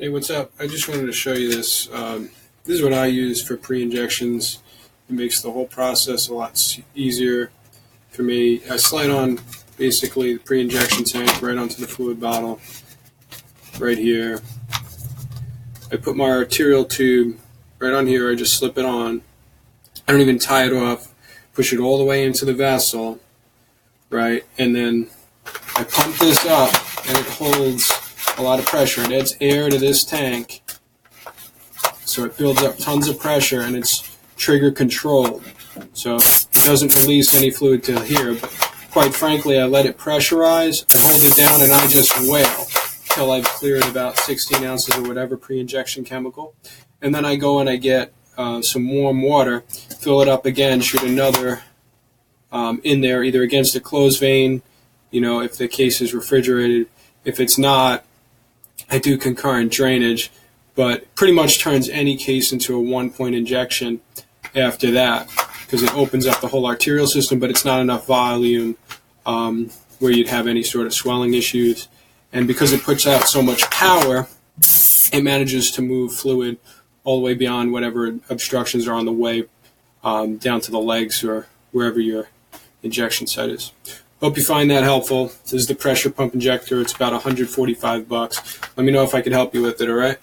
Hey, what's up? I just wanted to show you this. This is what I use for pre-injections. It makes the whole process a lot easier for me. I slide on basically the pre-injection tank right onto the fluid bottle right here. I put my arterial tube right on here. I just slip it on. I don't even tie it off. Push it all the way into the vessel, right? And then I pump this up and it holds a lot of pressure. It adds air to this tank, so it builds up tons of pressure, and it's trigger controlled, so it doesn't release any fluid to here. But quite frankly, I let it pressurize, I hold it down, and I just wail till I've cleared about 16 ounces or whatever pre-injection chemical, and then I go and I get some warm water, fill it up again, shoot another in there, either against a closed vein, if the case is refrigerated. If it's not, I do concurrent drainage, but pretty much turns any case into a one-point injection after that, because it opens up the whole arterial system, but it's not enough volume where you'd have any sort of swelling issues. And because it puts out so much power, it manages to move fluid all the way beyond whatever obstructions are on the way down to the legs or wherever your injection site is. Hope you find that helpful. This is the pressure pump injector. It's about $145. Let me know if I can help you with it, all right?